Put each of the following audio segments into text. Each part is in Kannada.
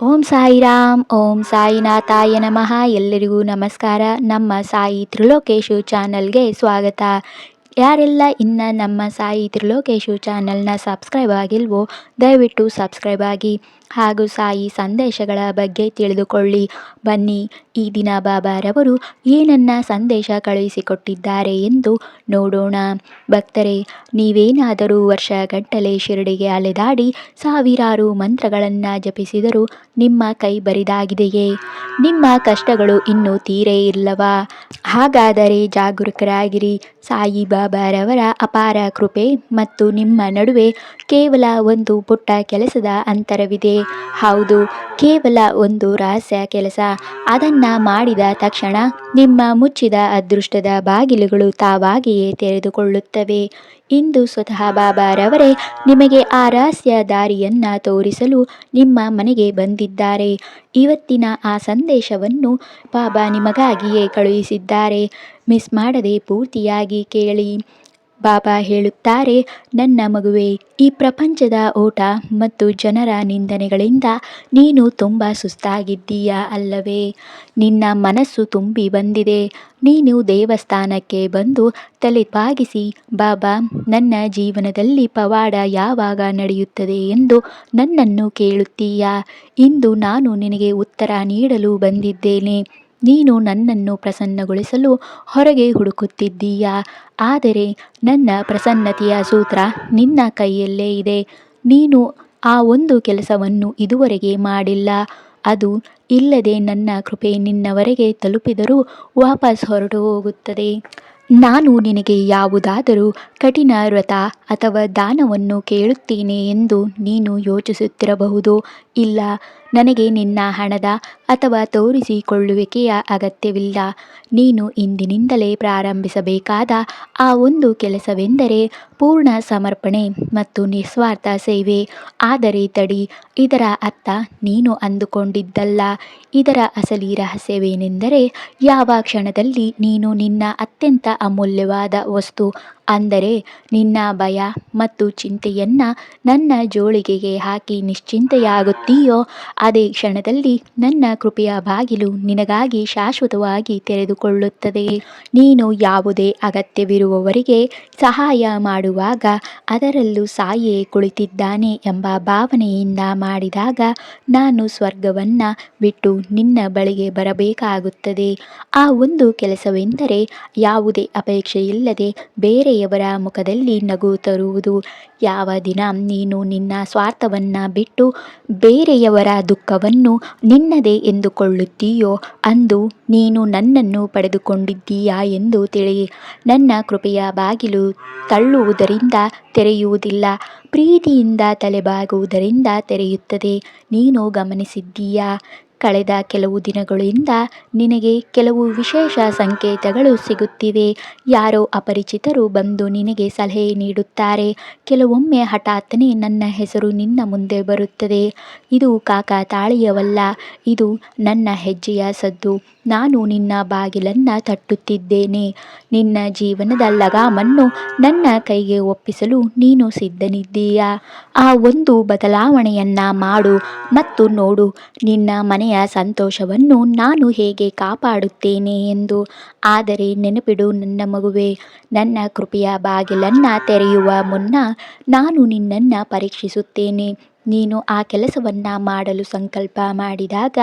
ಓಂ ಸಾಯಿರಾಮ್, ಓಂ ಸಾಯಿನಾಥಾಯ ನಮಃ. ಎಲ್ಲರಿಗೂ ನಮಸ್ಕಾರ. ನಮ್ಮ ಸಾಯಿ ತ್ರಿಲೋಕೇಶು ಚಾನಲ್ಗೆ ಸ್ವಾಗತ. ಯಾರೆಲ್ಲ ಇನ್ನು ನಮ್ಮ ಸಾಯಿ ತ್ರಿಲೋಕೇಶು ಚಾನಲ್ನ ಸಬ್ಸ್ಕ್ರೈಬ್ ಆಗಿಲ್ವೋ ದಯವಿಟ್ಟು ಸಬ್ಸ್ಕ್ರೈಬ್ ಆಗಿ ಹಾಗೂ ಸಾಯಿ ಸಂದೇಶಗಳ ಬಗ್ಗೆ ತಿಳಿದುಕೊಳ್ಳಿ. ಬನ್ನಿ, ಈ ದಿನ ಬಾಬಾರವರು ಏನನ್ನ ಸಂದೇಶ ಕಳುಹಿಸಿಕೊಟ್ಟಿದ್ದಾರೆ ಎಂದು ನೋಡೋಣ. ಭಕ್ತರೇ, ನೀವೇನಾದರೂ ವರ್ಷಗಟ್ಟಲೆ ಶಿರಡಿಗೆ ಅಲೆದಾಡಿ ಸಾವಿರಾರು ಮಂತ್ರಗಳನ್ನು ಜಪಿಸಿದರೂ ನಿಮ್ಮ ಕೈ ಬರಿದಾಗಿದೆಯೇ? ನಿಮ್ಮ ಕಷ್ಟಗಳು ಇನ್ನೂ ತೀರೇ ಇಲ್ಲವಾ? ಹಾಗಾದರೆ ಜಾಗರೂಕರಾಗಿರಿ. ಸಾಯಿ ಬಾಬಾರವರ ಅಪಾರ ಕೃಪೆ ಮತ್ತು ನಿಮ್ಮ ನಡುವೆ ಕೇವಲ ಒಂದು ಪುಟ್ಟ ಕೆಲಸದ ಅಂತರವಿದೆ. ಹೌದು, ಕೇವಲ ಒಂದು ರಹಸ್ಯ ಕೆಲಸ. ಅದನ್ನು ಮಾಡಿದ ತಕ್ಷಣ ನಿಮ್ಮ ಮುಚ್ಚಿದ ಅದೃಷ್ಟದ ಬಾಗಿಲುಗಳು ತಾವಾಗಿಯೇ ತೆರೆದುಕೊಳ್ಳುತ್ತವೆ. ಇಂದು ಸ್ವತಃ ಬಾಬಾರವರೇ ನಿಮಗೆ ಆ ರಹಸ್ಯ ದಾರಿಯನ್ನು ತೋರಿಸಲು ನಿಮ್ಮ ಮನೆಗೆ ಬಂದಿದ್ದಾರೆ. ಇವತ್ತಿನ ಆ ಸಂದೇಶವನ್ನು ಬಾಬಾ ನಿಮಗಾಗಿಯೇ ಕಳುಹಿಸಿದ್ದಾರೆ. ಮಿಸ್ ಮಾಡದೆ ಪೂರ್ತಿಯಾಗಿ ಕೇಳಿ. ಬಾಬಾ ಹೇಳುತ್ತಾರೆ, ನನ್ನ ಮಗುವೆ, ಈ ಪ್ರಪಂಚದ ಓಟ ಮತ್ತು ಜನರ ನಿಂದನೆಗಳಿಂದ ನೀನು ತುಂಬ ಸುಸ್ತಾಗಿದ್ದೀಯಾ ಅಲ್ಲವೇ? ನಿನ್ನ ಮನಸ್ಸು ತುಂಬಿ ಬಂದಿದೆ. ನೀನು ದೇವಸ್ಥಾನಕ್ಕೆ ಬಂದು ತಲೆ ಬಾಗಿಸಿ, ಬಾಬಾ, ನನ್ನ ಜೀವನದಲ್ಲಿ ಪವಾಡ ಯಾವಾಗ ನಡೆಯುತ್ತದೆ ಎಂದು ನನ್ನನ್ನು ಕೇಳುತ್ತೀಯಾ? ಇಂದು ನಾನು ನಿನಗೆ ಉತ್ತರ ನೀಡಲು ಬಂದಿದ್ದೇನೆ. ನೀನು ನನ್ನನ್ನು ಪ್ರಸನ್ನಗೊಳಿಸಲು ಹೊರಗೆ ಹುಡುಕುತ್ತಿದ್ದೀಯಾ? ಆದರೆ ನನ್ನ ಪ್ರಸನ್ನತೆಯ ಸೂತ್ರ ನಿನ್ನ ಕೈಯಲ್ಲೇ ಇದೆ. ನೀನು ಆ ಒಂದು ಕೆಲಸವನ್ನು ಇದುವರೆಗೆ ಮಾಡಿಲ್ಲ. ಅದು ಇಲ್ಲದೆ ನನ್ನ ಕೃಪೆ ನಿನ್ನವರೆಗೆ ತಲುಪಿದರೂ ವಾಪಸ್ ಹೊರಟು ಹೋಗುತ್ತದೆ. ನಾನು ನಿನಗೆ ಯಾವುದಾದರೂ ಕಠಿಣ ವ್ರತ ಅಥವಾ ದಾನವನ್ನು ಕೇಳುತ್ತೇನೆ ಎಂದು ನೀನು ಯೋಚಿಸುತ್ತಿರಬಹುದು. ಇಲ್ಲ, ನನಗೆ ನಿನ್ನ ಹಣದ ಅಥವಾ ತೋರಿಸಿಕೊಳ್ಳುವಿಕೆಯ ಅಗತ್ಯವಿಲ್ಲ. ನೀನು ಇಂದಿನಿಂದಲೇ ಪ್ರಾರಂಭಿಸಬೇಕಾದ ಆ ಒಂದು ಕೆಲಸವೆಂದರೆ ಪೂರ್ಣ ಸಮರ್ಪಣೆ ಮತ್ತು ನಿಸ್ವಾರ್ಥ ಸೇವೆ. ಆದರೆ ತಡಿ, ಇದರ ಅರ್ಥ ನೀನು ಅಂದುಕೊಂಡಿದ್ದಲ್ಲ. ಇದರ ಅಸಲಿ ರಹಸ್ಯವೇನೆಂದರೆ, ಯಾವ ಕ್ಷಣದಲ್ಲಿ ನೀನು ನಿನ್ನ ಅತ್ಯಂತ ಅಮೂಲ್ಯವಾದ ವಸ್ತು ಅಂದರೆ ನಿನ್ನ ಭಯ ಮತ್ತು ಚಿಂತೆಯನ್ನು ನನ್ನ ಜೋಳಿಗೆಗೆ ಹಾಕಿ ನಿಶ್ಚಿಂತೆಯಾಗುತ್ತೀಯೋ, ಅದೇ ಕ್ಷಣದಲ್ಲಿ ನನ್ನ ಕೃಪೆಯ ಬಾಗಿಲು ನಿನಗಾಗಿ ಶಾಶ್ವತವಾಗಿ ತೆರೆದುಕೊಳ್ಳುತ್ತದೆ. ನೀನು ಯಾವುದೇ ಅಗತ್ಯವಿರುವವರಿಗೆ ಸಹಾಯ ಮಾಡುವಾಗ ಅದರಲ್ಲೂ ಸಾಯಿಯೇ ಕುಳಿತಿದ್ದಾನೆ ಎಂಬ ಭಾವನೆಯಿಂದ ಮಾಡಿದಾಗ ನಾನು ಸ್ವರ್ಗವನ್ನು ಬಿಟ್ಟು ನಿನ್ನ ಬಳಿಗೆ ಬರಬೇಕಾಗುತ್ತದೆ. ಆ ಒಂದು ಕೆಲಸವೆಂದರೆ ಯಾವುದೇ ಅಪೇಕ್ಷೆಯಿಲ್ಲದೆ ಬೇರೆಯವರ ಮುಖದಲ್ಲಿ ನಗು ತರುವುದು. ಯಾವ ದಿನ ನೀನು ನಿನ್ನ ಸ್ವಾರ್ಥವನ್ನು ಬಿಟ್ಟು ಬೇರೆಯವರ ದುಃಖವನ್ನು ನಿನ್ನದೇ ಎಂದುಕೊಳ್ಳುತ್ತೀಯೋ ಅಂದು ನೀನು ನನ್ನನ್ನು ಪಡೆದುಕೊಂಡಿದ್ದೀಯಾ ಎಂದು ತಿಳಿ. ನನ್ನ ಕೃಪೆಯ ಬಾಗಿಲು ತಳ್ಳುವುದರಿಂದ ತೆರೆಯುವುದಿಲ್ಲ, ಪ್ರೀತಿಯಿಂದ ತಲೆಬಾಗುವುದರಿಂದ ತೆರೆಯುತ್ತದೆ. ನೀನು ಗಮನಿಸಿದ್ದೀಯಾ? ಕಳೆದ ಕೆಲವು ದಿನಗಳಿಂದ ನಿನಗೆ ಕೆಲವು ವಿಶೇಷ ಸಂಕೇತಗಳು ಸಿಗುತ್ತಿವೆ. ಯಾರೋ ಅಪರಿಚಿತರು ಬಂದು ನಿನಗೆ ಸಲಹೆ ನೀಡುತ್ತಾರೆ. ಕೆಲವೊಮ್ಮೆ ಹಠಾತ್ತನೆ ನನ್ನ ಹೆಸರು ನಿನ್ನ ಮುಂದೆ ಬರುತ್ತದೆ. ಇದು ಕಾಕತಾಳೀಯವಲ್ಲ, ಇದು ನನ್ನ ಹೆಜ್ಜೆಯ ಸದ್ದು. ನಾನು ನಿನ್ನ ಬಾಗಿಲನ್ನು ತಟ್ಟುತ್ತಿದ್ದೇನೆ. ನಿನ್ನ ಜೀವನದ ಲಗಾಮನ್ನು ನನ್ನ ಕೈಗೆ ಒಪ್ಪಿಸಲು ನೀನು ಸಿದ್ಧನಿದ್ದೀಯಾ? ಆ ಒಂದು ಬದಲಾವಣೆಯನ್ನು ಮಾಡು ಮತ್ತು ನೋಡು ನಿನ್ನ ಮನೆಯ ಸಂತೋಷವನ್ನು ನಾನು ಹೇಗೆ ಕಾಪಾಡುತ್ತೇನೆ ಎಂದು. ಆದರೆ ನೆನಪಿಡು ನನ್ನ ಮಗುವೆ, ನನ್ನ ಕೃಪೆಯ ಬಾಗಿಲನ್ನು ತೆರೆಯುವ ಮುನ್ನ ನಾನು ನಿನ್ನನ್ನು ಪರೀಕ್ಷಿಸುತ್ತೇನೆ. ನೀನು ಆ ಕೆಲಸವನ್ನು ಮಾಡಲು ಸಂಕಲ್ಪ ಮಾಡಿದಾಗ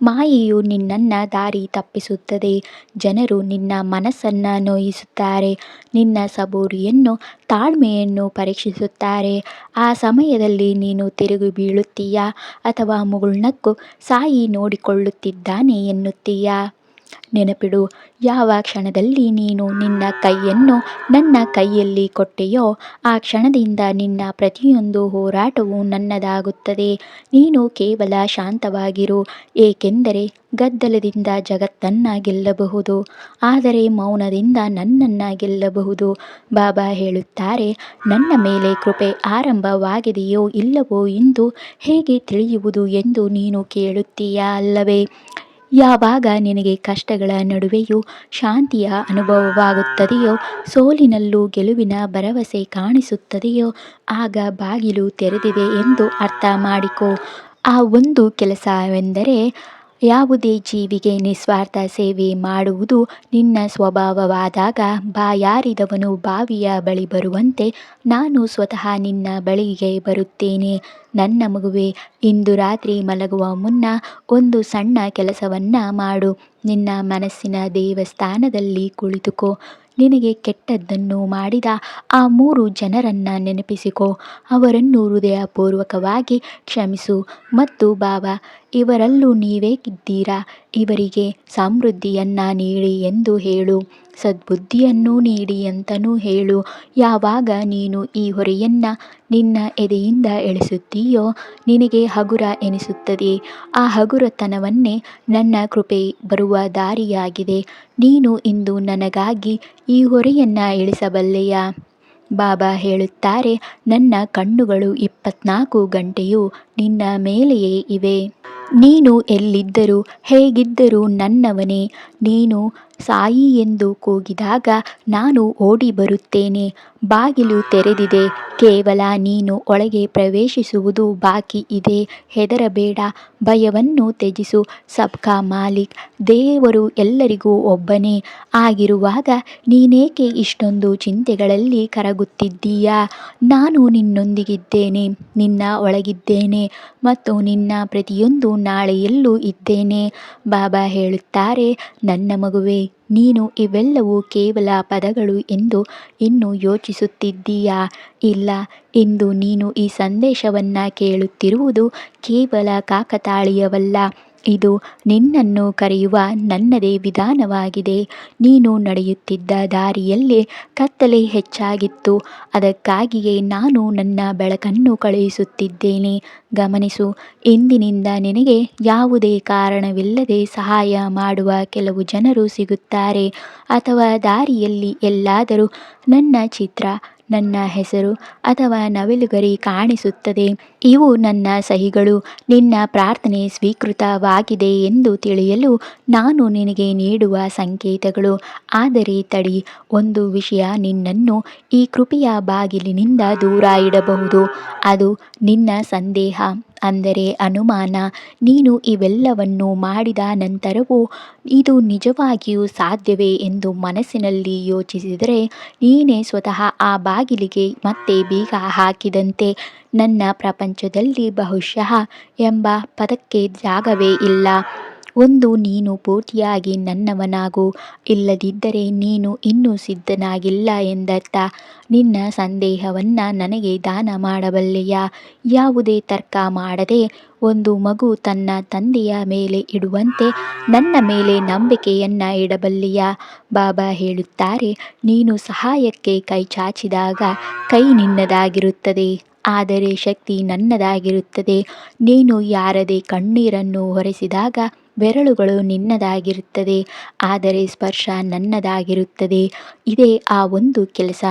ಮಾಯೆಯು ನಿನ್ನನ್ನು ದಾರಿ ತಪ್ಪಿಸುತ್ತದೆ. ಜನರು ನಿನ್ನ ಮನಸ್ಸನ್ನು ನೋಯಿಸುತ್ತಾರೆ, ನಿನ್ನ ಸಬೂರಿಯನ್ನು, ತಾಳ್ಮೆಯನ್ನು ಪರೀಕ್ಷಿಸುತ್ತಾರೆ. ಆ ಸಮಯದಲ್ಲಿ ನೀನು ತಿರುಗಿ ಬೀಳುತ್ತೀಯಾ ಅಥವಾ ಮುಗುಳ್ನಕ್ಕು ಸಾಯಿ ನೋಡಿಕೊಳ್ಳುತ್ತಿದ್ದಾನೆ ಎನ್ನುತ್ತೀಯಾ? ನೆನಪಿಡು, ಯಾವ ಕ್ಷಣದಲ್ಲಿ ನೀನು ನಿನ್ನ ಕೈಯನ್ನು ನನ್ನ ಕೈಯಲ್ಲಿ ಕೊಟ್ಟೆಯೋ ಆ ಕ್ಷಣದಿಂದ ನಿನ್ನ ಪ್ರತಿಯೊಂದು ಹೋರಾಟವೂ ನನ್ನದಾಗುತ್ತದೆ. ನೀನು ಕೇವಲ ಶಾಂತವಾಗಿರು, ಏಕೆಂದರೆ ಗದ್ದಲದಿಂದ ಜಗತ್ತನ್ನು ಗೆಲ್ಲಬಹುದು, ಆದರೆ ಮೌನದಿಂದ ನನ್ನನ್ನು ಗೆಲ್ಲಬಹುದು. ಬಾಬಾ ಹೇಳುತ್ತಾರೆ, ನನ್ನ ಮೇಲೆ ಕೃಪೆ ಆರಂಭವಾಗಿದೆಯೋ ಇಲ್ಲವೋ ಎಂದು ಹೇಗೆ ತಿಳಿಯುವುದು ಎಂದು ನೀನು ಕೇಳುತ್ತೀಯಾ ಅಲ್ಲವೇ? ಯಾವಾಗ ನಿನಗೆ ಕಷ್ಟಗಳ ನಡುವೆಯೂ ಶಾಂತಿಯ ಅನುಭವವಾಗುತ್ತದೆಯೋ, ಸೋಲಿನಲ್ಲೂ ಗೆಲುವಿನ ಭರವಸೆ ಕಾಣಿಸುತ್ತದೆಯೋ, ಆಗ ಬಾಗಿಲು ತೆರೆದಿದೆ ಎಂದು ಅರ್ಥ ಮಾಡಿಕೋ. ಆ ಒಂದು ಕೆಲಸವೆಂದರೆ ಯಾವುದೇ ಜೀವಿಗೆ ನಿಸ್ವಾರ್ಥ ಸೇವೆ ಮಾಡುವುದು ನಿನ್ನ ಸ್ವಭಾವವಾದಾಗ ಬಾಯಾರಿದವನು ಬಾವಿಯ ಬಳಿ ಬರುವಂತೆ ನಾನು ಸ್ವತಃ ನಿನ್ನ ಬಳಿಗೆ ಬರುತ್ತೇನೆ. ನನ್ನ ಮಗುವೆ, ಇಂದು ರಾತ್ರಿ ಮಲಗುವ ಮುನ್ನ ಒಂದು ಸಣ್ಣ ಕೆಲಸವನ್ನು ಮಾಡು. ನಿನ್ನ ಮನಸ್ಸಿನ ದೇವಸ್ಥಾನದಲ್ಲಿ ಕುಳಿತುಕೋ. ನಿನಗೆ ಕೆಟ್ಟದ್ದನ್ನು ಮಾಡಿದ ಆ 3 ಜನರನ್ನು ನೆನಪಿಸಿಕೋ. ಅವರನ್ನು ಹೃದಯಪೂರ್ವಕವಾಗಿ ಕ್ಷಮಿಸು ಮತ್ತು ಬಾಬಾ, ಇವರಲ್ಲೂ ನೀವೇ ಇದ್ದೀರಾ, ಇವರಿಗೆ ಸಮೃದ್ಧಿಯನ್ನು ನೀಡಿ ಎಂದು ಹೇಳು. ಸದ್ಬುದ್ಧಿಯನ್ನು ನೀಡಿ ಅಂತಲೂ ಹೇಳು. ಯಾವಾಗ ನೀನು ಈ ಹೊರೆಯನ್ನು ನಿನ್ನ ಎದೆಯಿಂದ ಇಳಿಸುತ್ತೀಯೋ ನಿನಗೆ ಹಗುರ ಎನಿಸುತ್ತದೆ. ಆ ಹಗುರತನವನ್ನೇ ನನ್ನ ಕೃಪೆ ಬರುವ ದಾರಿಯಾಗಿದೆ. ನೀನು ಇಂದು ನನಗಾಗಿ ಈ ಹೊರೆಯನ್ನು ಇಳಿಸಬಲ್ಲೆಯಾ? ಬಾಬಾ ಹೇಳುತ್ತಾರೆ, ನನ್ನ ಕಣ್ಣುಗಳು 24 ಗಂಟೆಯೂ ನಿನ್ನ ಮೇಲೆಯೇ ಇವೆ. ನೀನು ಎಲ್ಲಿದ್ದರೂ ಹೇಗಿದ್ದರೂ ನನ್ನವನೇ. ನೀನು ಸಾಯಿ ಎಂದು ಕೂಗಿದಾಗ ನಾನು ಓಡಿ ಬರುತ್ತೇನೆ. ಬಾಗಿಲು ತೆರೆದಿದೆ, ಕೇವಲ ನೀನು ಒಳಗೆ ಪ್ರವೇಶಿಸುವುದು ಬಾಕಿ ಇದೆ. ಹೆದರಬೇಡ, ಭಯವನ್ನು ತ್ಯಜಿಸು. ಸಬ್ಕಾ ಮಾಲೀಕ್ ದೇವರು ಎಲ್ಲರಿಗೂ ಒಬ್ಬನೇ ಆಗಿರುವಾಗ ನೀನೇಕೆ ಇಷ್ಟೊಂದು ಚಿಂತೆಗಳಲ್ಲಿ ಕರಗುತ್ತಿದ್ದೀಯಾ? ನಾನು ನಿನ್ನೊಂದಿಗಿದ್ದೇನೆ, ನಿನ್ನ ಒಳಗಿದ್ದೇನೆ ಮತ್ತು ನಿನ್ನ ಪ್ರತಿಯೊಂದು ನಾಳೆಯಲ್ಲೂ ಇದ್ದೇನೆ. ಬಾಬಾ ಹೇಳುತ್ತಾರೆ, ನನ್ನ ಮಗುವೇ, ನೀನು ಇವೆಲ್ಲವೂ ಕೇವಲ ಪದಗಳು ಎಂದು ಇನ್ನೂ ಯೋಚಿಸುತ್ತಿದ್ದೀಯಾ? ಇಲ್ಲ, ಇಂದು ನೀನು ಈ ಸಂದೇಶವನ್ನು ಕೇಳುತ್ತಿರುವುದು ಕೇವಲ ಕಾಕತಾಳೀಯವಲ್ಲ. ಇದು ನಿನ್ನನ್ನು ಕರೆಯುವ ನನ್ನದೇ ವಿಧಾನವಾಗಿದೆ. ನೀನು ನಡೆಯುತ್ತಿದ್ದ ದಾರಿಯಲ್ಲಿ ಕತ್ತಲೆ ಹೆಚ್ಚಾಗಿತ್ತು. ಅದಕ್ಕಾಗಿಯೇ ನಾನು ನನ್ನ ಬೆಳಕನ್ನು ಕಳುಹಿಸುತ್ತಿದ್ದೇನೆ. ಗಮನಿಸು, ಇಂದಿನಿಂದ ನಿನಗೆ ಯಾವುದೇ ಕಾರಣವಿಲ್ಲದೆ ಸಹಾಯ ಮಾಡುವ ಕೆಲವು ಜನರು ಸಿಗುತ್ತಾರೆ. ಅಥವಾ ದಾರಿಯಲ್ಲಿ ಎಲ್ಲಾದರೂ ನನ್ನ ಚಿತ್ರ, ನನ್ನ ಹೆಸರು ಅಥವಾ ನವಿಲುಗರಿ ಕಾಣಿಸುತ್ತದೆ. ಇವು ನನ್ನ ಸಹಿಗಳು. ನಿನ್ನ ಪ್ರಾರ್ಥನೆ ಸ್ವೀಕೃತವಾಗಿದೆ ಎಂದು ತಿಳಿಯಲು ನಾನು ನಿನಗೆ ನೀಡುವ ಸಂಕೇತಗಳು. ಆದರೆ ತಡಿ, ಒಂದು ವಿಷಯ ನಿನ್ನನ್ನು ಈ ಕೃಪೆಯ ಬಾಗಿಲಿನಿಂದ ದೂರ ಇಡಬಹುದು. ಅದು ನಿನ್ನ ಸಂದೇಹ, ಅಂದರೆ ಅನುಮಾನ. ನೀನು ಇವೆಲ್ಲವನ್ನು ಮಾಡಿದ ನಂತರವೂ ಇದು ನಿಜವಾಗಿಯೂ ಸಾಧ್ಯವೇ ಎಂದು ಮನಸ್ಸಿನಲ್ಲಿ ಯೋಚಿಸಿದರೆ ನೀನೇ ಸ್ವತಃ ಆ ಬಾಗಿಲಿಗೆ ಮತ್ತೆ ಬೀಗ ಹಾಕಿದಂತೆ. ನನ್ನ ಪ್ರಪಂಚದಲ್ಲಿ ಬಹುಶಃ ಎಂಬ ಪದಕ್ಕೆ ಜಾಗವೇ ಇಲ್ಲ. ಒಂದು, ನೀನು ಪೂರ್ತಿಯಾಗಿ ನನ್ನವನಾಗು. ಇಲ್ಲದಿದ್ದರೆ ನೀನು ಇನ್ನೂ ಸಿದ್ಧನಾಗಿಲ್ಲ ಎಂದರ್ಥ. ನಿನ್ನ ಸಂದೇಹವನ್ನು ನನಗೆ ದಾನ ಮಾಡಬಲ್ಲೆಯಾ? ಯಾವುದೇ ತರ್ಕ ಮಾಡದೆ ಒಂದು ಮಗು ತನ್ನ ತಂದೆಯ ಮೇಲೆ ಇಡುವಂತೆ ನನ್ನ ಮೇಲೆ ನಂಬಿಕೆಯನ್ನು ಇಡಬಲ್ಲೆಯಾ? ಬಾಬಾ ಹೇಳುತ್ತಾರೆ, ನೀನು ಸಹಾಯಕ್ಕೆ ಕೈ ಚಾಚಿದಾಗ ಕೈ ನಿನ್ನದಾಗಿರುತ್ತದೆ, ಆದರೆ ಶಕ್ತಿ ನನ್ನದಾಗಿರುತ್ತದೆ. ನೀನು ಯಾರದೇ ಕಣ್ಣೀರನ್ನು ಹೊರೆಸಿದಾಗ ಬೆರಳುಗಳು ನಿನ್ನದಾಗಿರುತ್ತದೆ, ಆದರೆ ಸ್ಪರ್ಶ ನನ್ನದಾಗಿರುತ್ತದೆ. ಇದೇ ಆ ಒಂದು ಕೆಲಸ.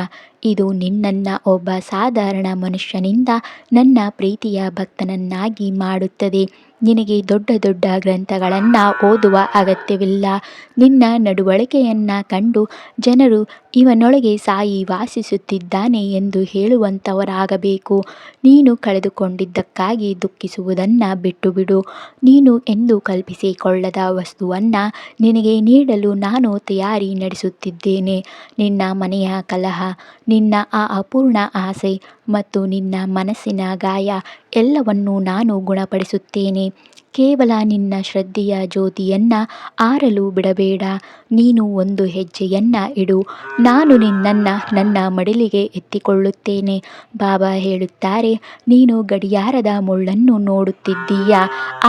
ಇದು ನಿನ್ನನ್ನು ಒಬ್ಬ ಸಾಧಾರಣ ಮನುಷ್ಯನಿಂದ ನನ್ನ ಪ್ರೀತಿಯ ಭಕ್ತನನ್ನಾಗಿ ಮಾಡುತ್ತದೆ. ನಿನಗೆ ದೊಡ್ಡ ದೊಡ್ಡ ಗ್ರಂಥಗಳನ್ನು ಓದುವ ಅಗತ್ಯವಿಲ್ಲ. ನಿನ್ನ ನಡವಳಿಕೆಯನ್ನು ಕಂಡು ಜನರು ಇವನೊಳಗೆ ಸಾಯಿ ವಾಸಿಸುತ್ತಿದ್ದಾನೆ ಎಂದು ಹೇಳುವಂಥವರಾಗಬೇಕು. ನೀನು ಕಳೆದುಕೊಂಡಿದ್ದಕ್ಕಾಗಿ ದುಃಖಿಸುವುದನ್ನು ಬಿಟ್ಟುಬಿಡು. ನೀನು ಎಂದು ಕಲ್ಪಿಸಿಕೊಳ್ಳದ ವಸ್ತುವನ್ನು ನಿನಗೆ ನೀಡಲು ನಾನು ತಯಾರಿ ನಡೆಸುತ್ತಿದ್ದೇನೆ. ನಿನ್ನ ಮನೆಯ ಕಲಹ, ನಿನ್ನ ಆ ಅಪೂರ್ಣ ಆಸೆ ಮತ್ತು ನಿನ್ನ ಮನಸ್ಸಿನ ಗಾಯ ಎಲ್ಲವನ್ನೂ ನಾನು ಗುಣಪಡಿಸುತ್ತೇನೆ. ಕೇವಲ ನಿನ್ನ ಶ್ರದ್ಧೆಯ ಜ್ಯೋತಿಯನ್ನು ಆರಲು ಬಿಡಬೇಡ. ನೀನು ಒಂದು ಹೆಜ್ಜೆಯನ್ನು ಇಡು, ನಾನು ನಿನ್ನನ್ನು ನನ್ನ ಮಡಿಲಿಗೆ ಎತ್ತಿಕೊಳ್ಳುತ್ತೇನೆ. ಬಾಬಾ ಹೇಳುತ್ತಾರೆ, ನೀನು ಗಡಿಯಾರದ ಮುಳ್ಳನ್ನು ನೋಡುತ್ತಿದ್ದೀಯಾ,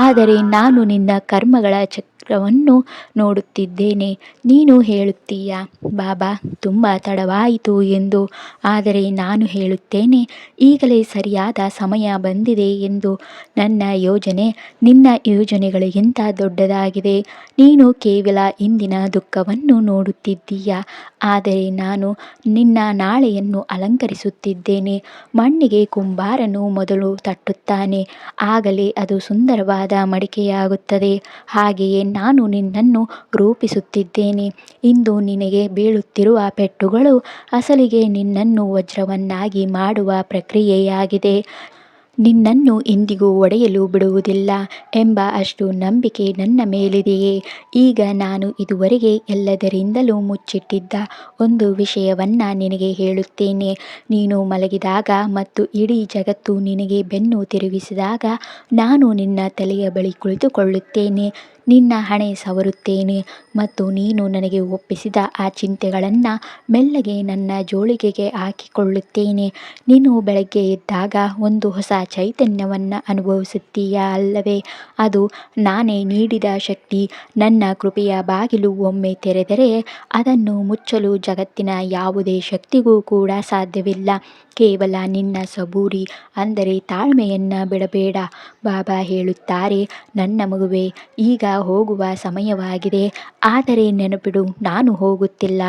ಆದರೆ ನಾನು ನಿನ್ನ ಕರ್ಮಗಳ ಚಕ್ರವನ್ನು ನೋಡುತ್ತಿದ್ದೇನೆ. ನೀನು ಹೇಳುತ್ತೀಯಾ, ಬಾಬಾ ತುಂಬ ತಡವಾಯಿತು ಎಂದು. ಆದರೆ ನಾನು ಹೇಳುತ್ತೇನೆ, ಈಗಲೇ ಸರಿಯಾದ ಸಮಯ ಬಂದಿದೆ ಎಂದು. ನನ್ನ ಯೋಜನೆ ನಿನ್ನ ಯೋಜನೆಗಳಿಗಿಂತ ದೊಡ್ಡದಾಗಿದೆ. ನೀನು ಕೇವಲ ಇಂದಿನ ದುಃಖವನ್ನು ನೋಡುತ್ತಿದ್ದೀಯಾ, ಆದರೆ ನಾನು ನಿನ್ನ ನಾಳೆಯನ್ನು ಅಲಂಕರಿಸುತ್ತಿದ್ದೇನೆ. ಮಣ್ಣಿಗೆ ಕುಂಬಾರನು ಮೊದಲು ತಟ್ಟುತ್ತಾನೆ, ಆಗಲೇ ಅದು ಸುಂದರವಾದ ಮಡಿಕೆಯಾಗುತ್ತದೆ. ಹಾಗೆಯೇ ನಾನು ನಿನ್ನನ್ನು ರೂಪಿಸುತ್ತಿದ್ದೇನೆ. ಇಂದು ನಿನಗೆ ಬೀಳುತ್ತಿರುವ ಪೆಟ್ಟುಗಳು ಅಸಲಿಗೆ ನಿನ್ನನ್ನು ವಜ್ರವನ್ನಾಗಿ ಮಾಡುವ ಪ್ರಕ್ರಿಯೆಯಾಗಿದೆ. ನಿನ್ನನ್ನು ಎಂದಿಗೂ ಒಡೆಯಲು ಬಿಡುವುದಿಲ್ಲ ಎಂಬ ಅಷ್ಟು ನಂಬಿಕೆ ನನ್ನ ಮೇಲಿದೆಯೇ? ಈಗ ನಾನು ಇದುವರೆಗೆ ಎಲ್ಲದರಿಂದಲೂ ಮುಚ್ಚಿಟ್ಟಿದ್ದ ಒಂದು ವಿಷಯವನ್ನು ನಿನಗೆ ಹೇಳುತ್ತೇನೆ. ನೀನು ಮಲಗಿದಾಗ ಮತ್ತು ಇಡೀ ಜಗತ್ತು ನಿನಗೆ ಬೆನ್ನು ತಿರುಗಿಸಿದಾಗ ನಾನು ನಿನ್ನ ತಲೆಯ ಬಳಿ ಕುಳಿತುಕೊಳ್ಳುತ್ತೇನೆ, ನಿನ್ನ ಹಣೆ ಸವರುತ್ತೇನೆ ಮತ್ತು ನೀನು ನನಗೆ ಒಪ್ಪಿಸಿದ ಆ ಚಿಂತೆಗಳನ್ನು ಮೆಲ್ಲಗೆ ನನ್ನ ಜೋಳಿಗೆಗೆ ಹಾಕಿಕೊಳ್ಳುತ್ತೇನೆ. ನೀನು ಬೆಳಗ್ಗೆ ಎದ್ದಾಗ ಒಂದು ಹೊಸ ಚೈತನ್ಯವನ್ನು ಅನುಭವಿಸುತ್ತೀಯ ಅಲ್ಲವೇ? ಅದು ನಾನೇ ನೀಡಿದ ಶಕ್ತಿ. ನನ್ನ ಕೃಪೆಯ ಬಾಗಿಲು ಒಮ್ಮೆ ತೆರೆದರೆ ಅದನ್ನು ಮುಚ್ಚಲು ಜಗತ್ತಿನ ಯಾವುದೇ ಶಕ್ತಿಗೂ ಕೂಡ ಸಾಧ್ಯವಿಲ್ಲ. ಕೇವಲ ನಿನ್ನ ಸಬೂರಿ ಅಂದರೆ ತಾಳ್ಮೆಯನ್ನು ಬಿಡಬೇಡ. ಬಾಬಾ ಹೇಳುತ್ತಾರೆ, ನನ್ನ ಮಗುವೆ, ಈಗ ಹೋಗುವ ಸಮಯವಾಗಿದೆ. ಆದರೆ ನೆನಪಿಡು, ನಾನು ಹೋಗುತ್ತಿಲ್ಲ.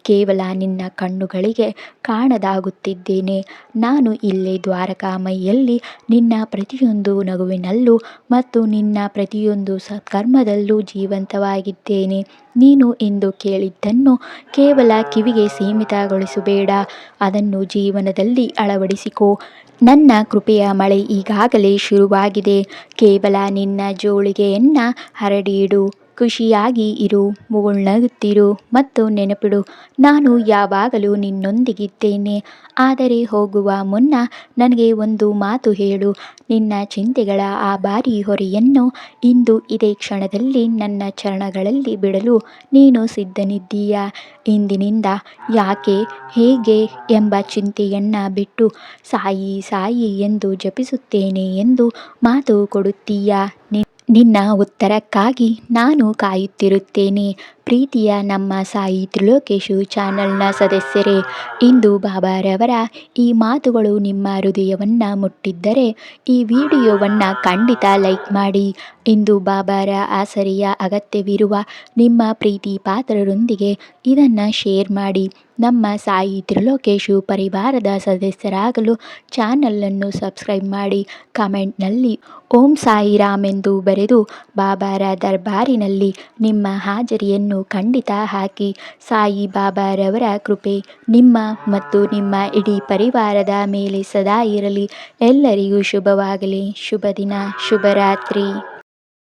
ಕೇವಲ ನಿನ್ನ ಕಣ್ಣುಗಳಿಗೆ ಕಾಣದಾಗುತ್ತಿದ್ದೇನೆ. ನಾನು ಇಲ್ಲೇ ದ್ವಾರಕಾಮಯಿಯಲ್ಲಿ ನಿನ್ನ ಪ್ರತಿಯೊಂದು ನಗುವಿನಲ್ಲೂ ಮತ್ತು ನಿನ್ನ ಪ್ರತಿಯೊಂದು ಸತ್ಕರ್ಮದಲ್ಲೂ ಜೀವಂತವಾಗಿದ್ದೇನೆ. ನೀನು ಇಂದು ಕೇಳಿದ್ದನ್ನು ಕೇವಲ ಕಿವಿಗೆ ಸೀಮಿತಗೊಳಿಸಬೇಡ, ಅದನ್ನು ಜೀವನದಲ್ಲಿ ಅಳವಡಿಸಿಕೋ. ನನ್ನ ಕೃಪೆಯ ಮಳೆ ಈಗಾಗಲೇ ಶುರುವಾಗಿದೆ. ಕೇವಲ ನಿನ್ನ ಜೋಳಿಗೆಯನ್ನು ಹರಡಿಡು, ಖುಷಿಯಾಗಿ ಇರು, ಮುಗುಳ್ನಗುತ್ತಿರು ಮತ್ತು ನೆನಪಿಡು, ನಾನು ಯಾವಾಗಲೂ ನಿನ್ನೊಂದಿಗಿದ್ದೇನೆ. ಆದರೆ ಹೋಗುವ ಮುನ್ನ ನನಗೆ ಒಂದು ಮಾತು ಹೇಳು. ನಿನ್ನ ಚಿಂತೆಗಳ ಆ ಭಾರೀ ಹೊರೆಯನ್ನು ಇಂದು ಇದೇ ಕ್ಷಣದಲ್ಲಿ ನನ್ನ ಚರಣಗಳಲ್ಲಿ ಬಿಡಲು ನೀನು ಸಿದ್ಧನಿದ್ದೀಯಾ? ಇಂದಿನಿಂದ ಯಾಕೆ, ಹೇಗೆ ಎಂಬ ಚಿಂತೆಯನ್ನು ಬಿಟ್ಟು ಸಾಯಿ ಸಾಯಿ ಎಂದು ಜಪಿಸುತ್ತೇನೆ ಎಂದು ಮಾತು ಕೊಡುತ್ತೀಯಾ? ನಿನ್ನ ಉತ್ತರಕ್ಕಾಗಿ ನಾನು ಕಾಯುತ್ತಿರುತ್ತೇನೆ. ಪ್ರೀತಿಯ ನಮ್ಮ ಸಾಯಿ ತ್ರಿಲೋಕೇಶು ಚಾನಲ್ನ ಸದಸ್ಯರೇ, ಇಂದು ಬಾಬಾರವರ ಈ ಮಾತುಗಳು ನಿಮ್ಮ ಹೃದಯವನ್ನು ಮುಟ್ಟಿದ್ದರೆ ಈ ವಿಡಿಯೋವನ್ನು ಖಂಡಿತ ಲೈಕ್ ಮಾಡಿ. ಇಂದು ಬಾಬಾರ ಆಸರೆಯ ಅಗತ್ಯವಿರುವ ನಿಮ್ಮ ಪ್ರೀತಿ ಪಾತ್ರರೊಂದಿಗೆ ಇದನ್ನು ಶೇರ್ ಮಾಡಿ. ನಮ್ಮ ಸಾಯಿ ತ್ರಿಲೋಕೇಶು ಪರಿವಾರದ ಸದಸ್ಯರಾಗಲು ಚಾನಲನ್ನು ಸಬ್ಸ್ಕ್ರೈಬ್ ಮಾಡಿ. ಕಮೆಂಟ್ನಲ್ಲಿ ಓಂ ಸಾಯಿರಾಮ್ ಎಂದು ಬರೆದು ಬಾಬಾರ ದರ್ಬಾರಿನಲ್ಲಿ ನಿಮ್ಮ ಹಾಜರಿಯನ್ನು ಖಂಡಿತ ಹಾಕಿ. ಸಾಯಿ ಬಾಬಾರವರ ಕೃಪೆ ನಿಮ್ಮ ಮತ್ತು ನಿಮ್ಮ ಇಡೀ ಪರಿವಾರದ ಮೇಲೆ ಸದಾ ಇರಲಿ. ಎಲ್ಲರಿಗೂ ಶುಭವಾಗಲಿ. ಶುಭ ದಿನ, ಶುಭರಾತ್ರಿ.